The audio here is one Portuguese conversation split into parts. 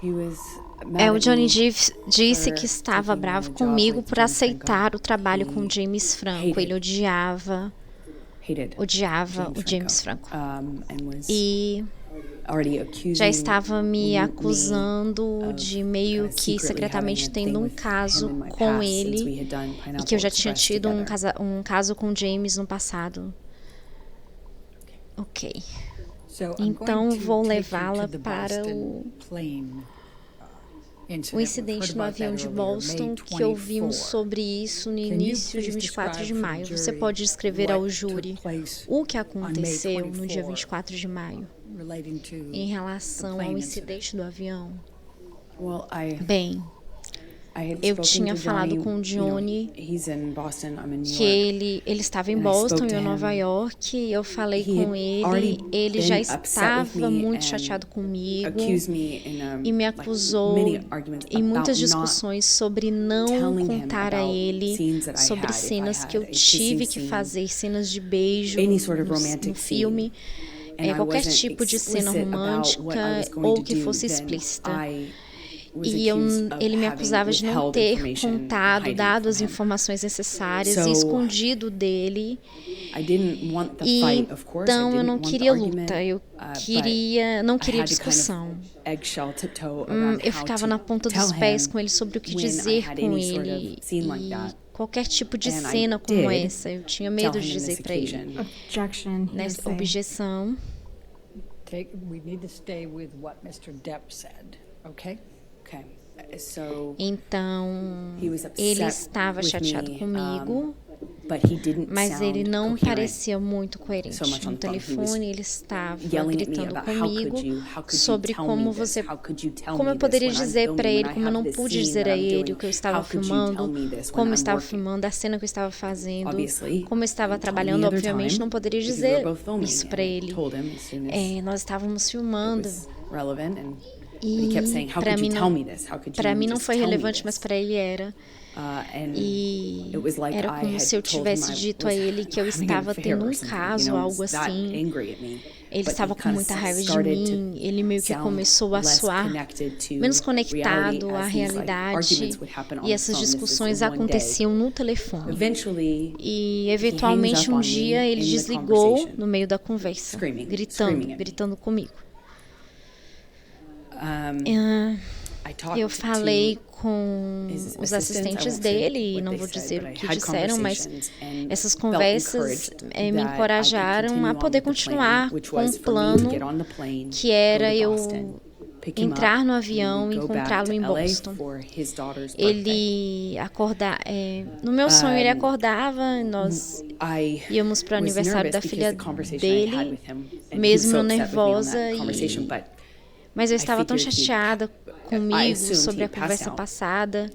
O Johnny disse que estava bravo comigo por aceitar o trabalho com James Franco. Ele odiava o James Franco. E já estava me acusando de meio que secretamente tendo um caso com ele e que eu já tinha tido um caso com James no passado. Ok. Então vou levá-la para o incidente no avião de Boston, que ouvimos sobre isso no início de 24 de maio. Você pode descrever ao júri o que aconteceu no dia 24 de maio em relação ao incidente do avião? Bem, eu tinha falado com o Johnny que ele estava em Boston e eu em Nova York. Eu falei com ele já estava muito chateado comigo e me acusou em muitas discussões sobre não contar a ele sobre cenas que eu tive que fazer, cenas de beijo no filme, qualquer tipo de cena romântica ou que fosse explícita. E ele me acusava de não ter contado, dado as informações necessárias e escondido dele. E então eu não queria luta, não queria discussão. Eu ficava na ponta dos pés com ele sobre o que dizer com ele. E qualquer tipo de cena como essa, eu tinha medo de dizer para ele. Objeção. We need to stay with what Mr. Depp said, okay? Então, ele estava chateado comigo, mas ele não parecia muito coerente. No telefone, ele estava gritando comigo sobre como eu poderia dizer para ele, como eu não pude dizer a ele o que eu estava filmando, como eu estava filmando, a cena que eu estava fazendo, como eu estava trabalhando. Obviamente, não poderia dizer isso para ele. Nós estávamos filmando. E para mim não foi relevante, mas para ele era. E era como se eu tivesse dito a ele que eu estava tendo um caso, algo assim. Ele estava com muita raiva de mim. Ele meio que começou a soar menos conectado à realidade. E essas discussões aconteciam no telefone. E eventualmente um dia ele desligou no meio da conversa, gritando comigo. Eu falei com os assistentes dele, e não vou dizer o que disseram, mas essas conversas me encorajaram a poder continuar com um plano que era eu entrar no avião e encontrá-lo em Boston. Ele no meu sonho ele acordava, nós íamos para o aniversário da filha dele, mesmo nervosa, mas eu estava tão chateada comigo sobre a conversa passada.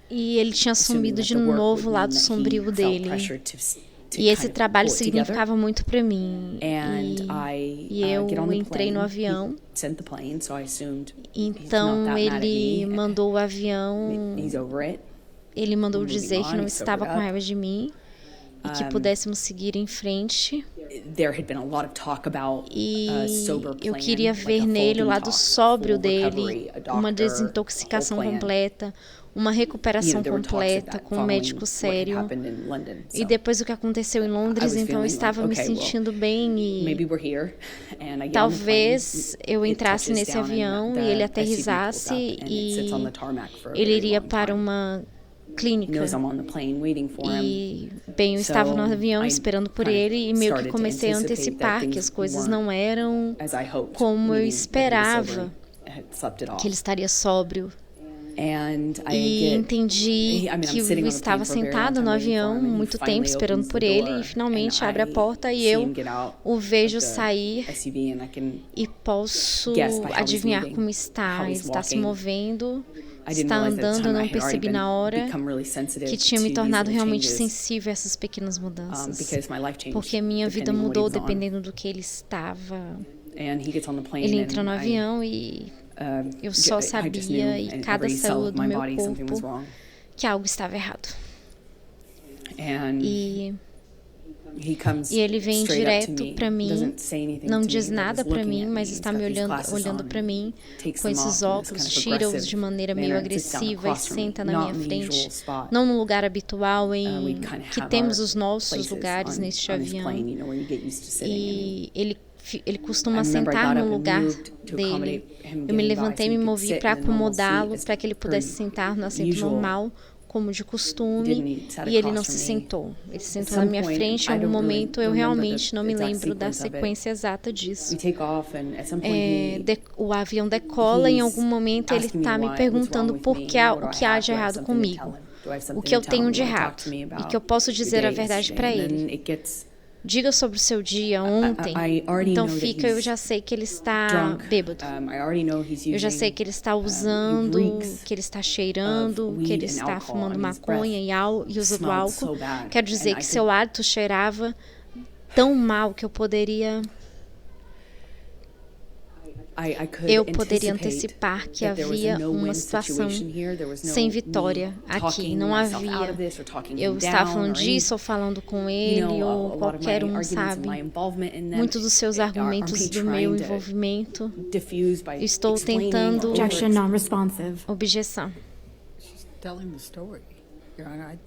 E ele tinha sumido de novo o lado sombrio dele. E esse trabalho significava muito para mim. E eu entrei no avião. Então ele mandou o avião. Ele mandou dizer que não estava com raiva de mim e que pudéssemos seguir em frente. E eu queria ver nele o lado sóbrio dele, uma desintoxicação completa, uma recuperação completa com um médico sério. E depois do que aconteceu em Londres, então eu estava me sentindo bem e talvez eu entrasse nesse avião e ele aterrissasse e ele iria para uma clínica. E, bem, eu estava no avião esperando por ele e meio que comecei a antecipar que as coisas não eram como eu esperava, que ele estaria sóbrio. E entendi que eu estava sentado no avião muito tempo esperando por ele e finalmente abre a porta e eu o vejo sair e posso adivinhar como está. Ele está se movendo, está andando. Eu não percebi na hora que tinha me tornado realmente sensível a essas pequenas mudanças, porque minha vida mudou dependendo do que ele estava. Ele entra no avião e eu só sabia, e cada célula do meu corpo, que algo estava errado. E E ele vem direto para mim, não diz nada para mim, mas está me olhando para mim com esses óculos, tira-os de maneira meio agressiva e senta na minha frente, não no lugar habitual em que temos os nossos lugares neste avião. E ele costuma sentar no lugar dele. Eu me levantei e me movi para acomodá-lo, para que ele pudesse sentar no assento normal, como de costume, e ele não se sentou. Ele se sentou na minha frente em algum momento, eu realmente não me lembro da sequência exata disso. O avião decola e em algum momento ele está me perguntando o que há de errado comigo, o que eu tenho de errado, e que eu posso dizer a verdade para ele. Diga sobre o seu dia ontem. Então eu já sei que ele está bêbado. Eu já sei que ele está usando, que ele está cheirando, que ele está fumando maconha e usando álcool. Quero dizer que seu hálito cheirava tão mal que eu poderia antecipar que havia uma situação sem vitória aqui. Não havia. Eu estava falando disso ou falando com ele ou qualquer um, sabe? Muitos dos seus argumentos do meu envolvimento, estou tentando... Objection non-responsive. Objeção. She's telling the story, Your Honor.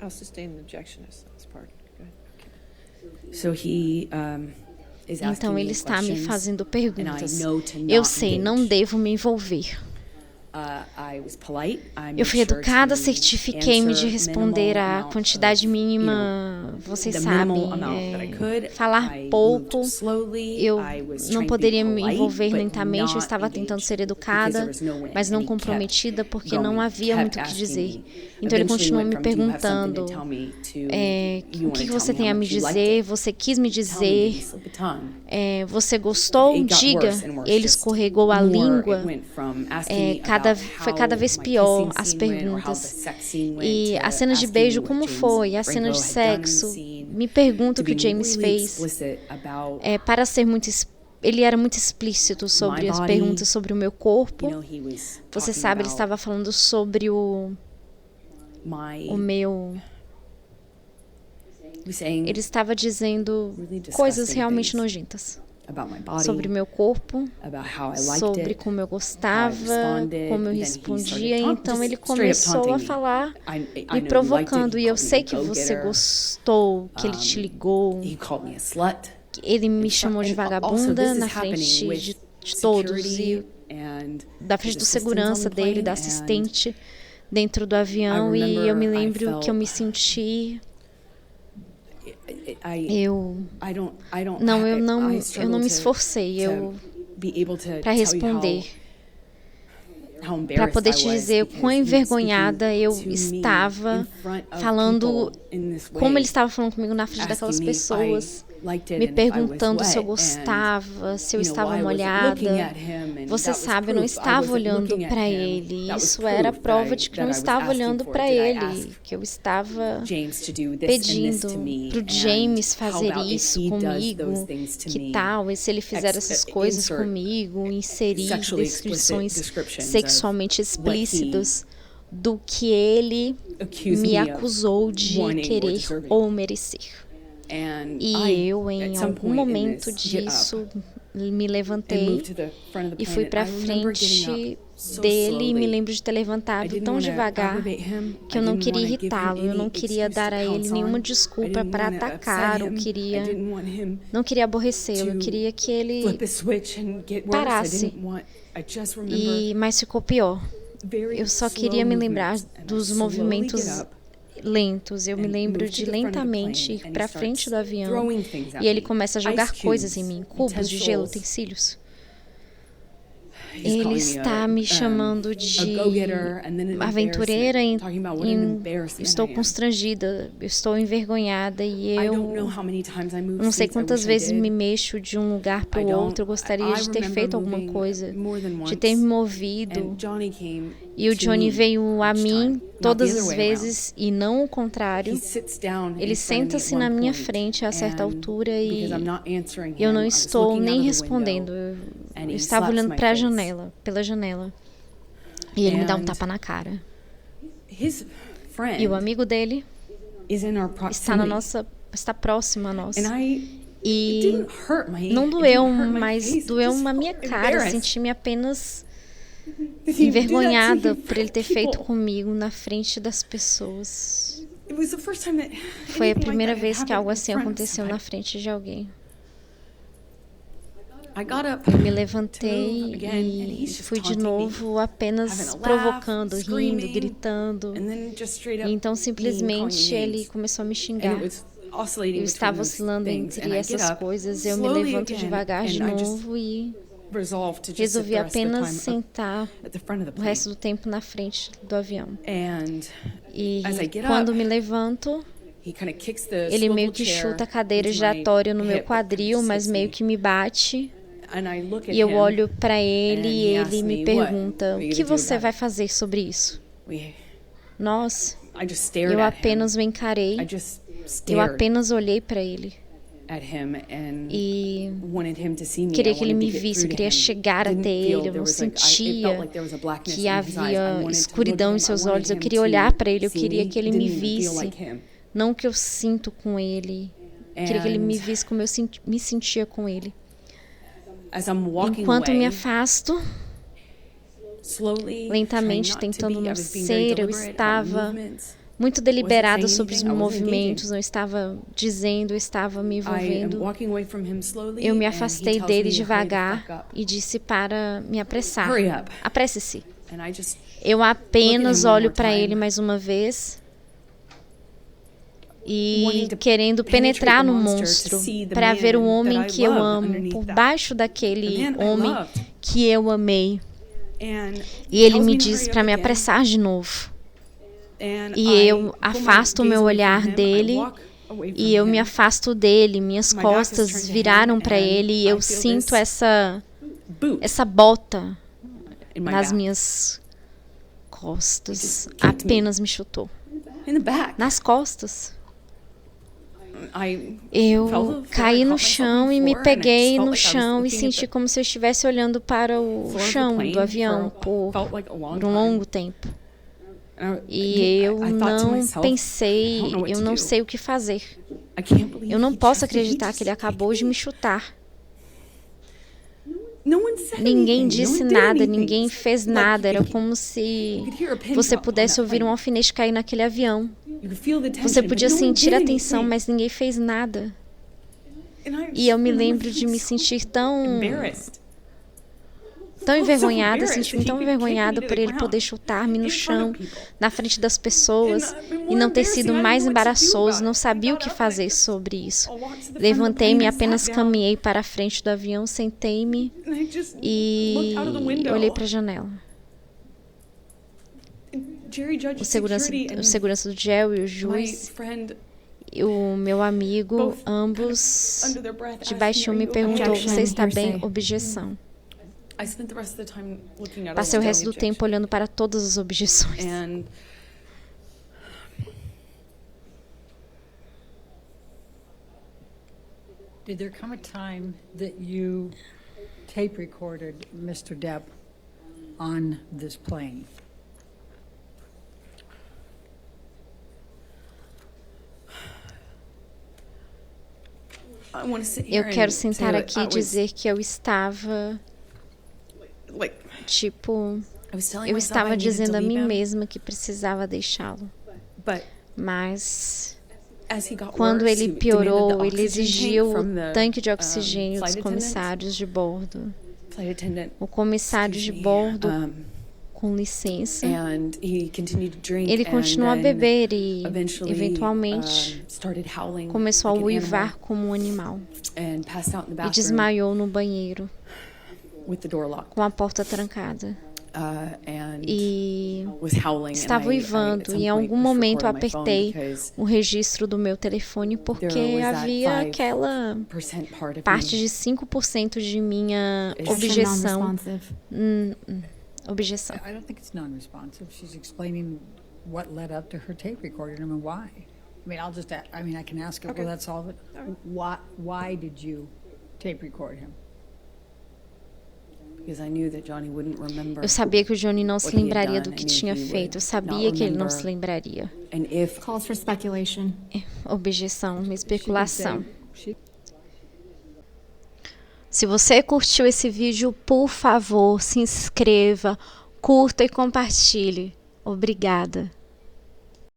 I'll sustain the objection as part. Go ahead. So he Então ele está me fazendo perguntas. Eu sei, não devo me envolver. Eu fui educada, certifiquei-me de responder a quantidade mínima, vocês sabem, falar pouco. Eu não poderia me envolver lentamente, eu estava tentando ser educada, mas não comprometida, porque não havia muito o que dizer. Então ele continuou me perguntando, o que você tem a me dizer, você quis me dizer, você gostou? Diga. Ele escorregou a língua, foi cada vez pior as perguntas. E as cenas de beijo, como foi? A cena de sexo? Me pergunta o que o James fez. Para ser ele era muito explícito sobre as perguntas sobre o meu corpo. Você sabe, ele estava falando sobre o meu... Ele estava dizendo coisas realmente nojentas sobre o meu corpo, sobre como eu gostava, como eu respondia. Então ele começou a falar, me provocando. E eu sei que você gostou, que ele te ligou. Ele me chamou de vagabunda na frente de todos, e da frente do segurança dele, da assistente dentro do avião. E eu me lembro que eu me senti... Eu não me esforcei para responder, para poder te dizer quão envergonhada eu estava falando, como ele estava falando comigo na frente daquelas pessoas, me perguntando se eu gostava, se eu estava molhada. Você sabe, eu não estava olhando para ele. Isso era prova de que eu não estava olhando para ele, que eu estava pedindo para o James fazer isso comigo. Que tal, e se ele fizer essas coisas comigo, inserir descrições sexualmente explícitas do que ele me acusou de querer ou merecer. E eu, em algum momento disso, me levantei e fui para frente dele, e me lembro de ter levantado tão devagar que eu não queria irritá-lo, eu não queria dar a ele nenhuma desculpa para atacar, não queria aborrecê-lo, eu queria que ele parasse. Mas ficou pior. Eu só queria me lembrar dos movimentos lentos. Eu me lembro de lentamente ir para frente do avião e ele começa a jogar coisas em mim, cubos de gelo, utensílios. Ele está me chamando de aventureira estou constrangida, estou envergonhada e eu não sei quantas vezes me mexo de um lugar para o outro. Eu gostaria de ter feito alguma coisa, de ter me movido. E o Johnny veio a mim todas as vezes e não o contrário. Ele senta-se na minha frente a certa altura e eu não estou nem respondendo. Eu estava olhando pela janela. E ele me dá um tapa na cara. E o amigo dele está na nossa está próximo a nós. And it E didn't hurt me. não It doeu, didn't hurt my mas face. It doeu just na minha felt cara. embarrassed. Senti-me apenas That he would do that to envergonhada you in por front ele of ter feito people. comigo na frente das pessoas. It was the first time that Foi a anything like primeira that had vez que happened algo in assim front of aconteceu na somebody. frente de alguém. I got up Eu me to levantei move again, and e he's just fui de taunting me, novo apenas having a laugh, provocando, rindo, screaming, gritando. and then just straight E up então calling simplesmente ele names. começou a me And xingar. it was oscillating Eu between estava those oscilando things, entre and I get essas up coisas. Eu me slowly levanto again, devagar de and I just novo e resolved to just sit resolvi the rest of the apenas time sentar at the front of the o plane. resto do tempo na frente do avião. And E as I get quando up, me levanto, he kind of kicks the ele swivel meio que chair chuta a cadeira into my giratória no meu hip, kind of quadril, just mas hits meio me. que me bate. And I look at E eu him, olho para ele and e he ele asks me me, pergunta: "What are o you que gonna do você about vai it?" fazer sobre isso? Nós, I just stared eu at him. apenas o encarei, I just eu stared apenas olhei para ele at him and e wanted him to see me. queria I que ele wanted me to get visse, eu through to queria him. chegar Didn't até feel ele, eu there não was like, it sentia felt like there was a blackness que in his eyes. I havia wanted to look escuridão at em him. seus I wanted olhos. Eu him queria to olhar para ele, eu see queria me. que ele Didn't me even feel visse, like him. não que eu sinto com ele. Queria que ele me And visse como eu me sentia com ele. as I'm walking Enquanto me away, afasto, slowly, lentamente, trying not to tentando be, I não was being very ser, eu deliberate about estava movements. muito deliberada saying sobre os anything, I wasn't movimentos, engaging. não estava dizendo, eu estava me I am envolvendo. walking away from him slowly, Eu me and he afastei tells dele me to hurry the fuck devagar up. e disse para me apressar. Hurry up. Apresse-se. And I just Eu apenas Look at him one olho more para time. ele mais uma vez e wanting to querendo penetrate penetrar the no monster, to monstro see the para ver o man homem that I que eu love amo underneath por that. baixo The daquele man I homem loved. que eu amei. And E ele tells me me to diz hurry para up me again. apressar de novo. And E I eu pull my afasto o gaze meu away from olhar him, I dele walk away from e eu me him. afasto dele. Minhas My back is costas turned to viraram him para and ele e I eu feel sinto this essa boot bota in my nas back. minhas costas. just kicked me. Apenas me chutou. In the back. Nas costas. I Eu fell to the floor, caí I no caught myself chão on the e me floor, and I peguei just felt no like I was chão e looking at senti the como se eu estivesse olhando para o floor of the chão plane do avião for por felt like a long um time. longo tempo. And E eu I thought to não myself, pensei, I don't know what eu to não do. sei o que fazer. I can't believe Eu não he posso just- he acreditar just que ele acabou kicked de me me. chutar. No one said Ninguém anything. No disse one did nada, anything. ninguém It's fez like nada. you Era could- como se you could hear a pin você drop on pudesse that ouvir um plane. alfinete cair naquele avião. You could feel the tension, Você but podia no one sentir did a tensão, anything. mas ninguém fez nada. And I E eu me remember lembro de feeling me so sentir tão embarrassed. tão so envergonhada, embarrassed sentindo that tão he could kick me envergonhada to por the ele poder ground chutar-me no in front chão, of people. na frente das pessoas, And, e não ter sido mais embarrassing, I didn't know what to do embaraçoso, about não it. sabia I o que got up and I fazer just- sobre isso. I walked to the front of the Levantei-me, plane, I apenas sat down, caminhei para a frente do avião, sentei-me and I just e looked out of the window. olhei para a janela. Jerry Judge O segurança do GEL e o my juiz friend e o meu amigo, both ambos under their breath de asked baixo me, me "Are you perguntou: okay?" você está bem? Hearsay. Objeção. I spent the rest of the time looking out of Passei o the resto do window. tempo olhando para todas as objeções. And Did there come a time that you tape recorded Mr. Depp on this plane? I want to sit here Eu quero and say sentar that aqui I e was, dizer que eu estava, like, tipo, I was telling eu myself I estava needed to dizendo a leave mim him, mesma que precisava deixá-lo. but Mas as he got quando worse, ele he piorou, demanded the ele oxygen exigiu tank o from the, tanque de oxigênio dos flight attendant. comissários de bordo. Flight attendant, O comissário de excuse me, bordo, com licença, and he continued to drink, ele continuou a and then beber e, eventually, eventualmente, started howling começou a like an uivar animal como um animal and passed out in the e bathroom desmaiou no banheiro with the door locked, com a porta trancada. and E was howling. estava and I, uivando at e some em point, algum pushed momento eu record on my phone apertei because o registro do meu telefone porque there was that havia 5% aquela part of parte me de 5% de minha is objeção. non-responsive. Objeção. I don't think it's non-responsive. She's explaining what led up to her tape recording. I mean, why? I mean, I'll just, I mean, I can ask her, Okay. will that solve it? Why did you tape record him? because I knew that Johnny wouldn't remember. Eu sabia que o Johnny não se what he had lembraria done, do que and he tinha would feito. Eu not sabia que ele não remember. se lembraria. And if Calls for speculation. Objeção, uma especulação. She Se você curtiu esse vídeo, por favor, se inscreva, curta e compartilhe. Obrigada.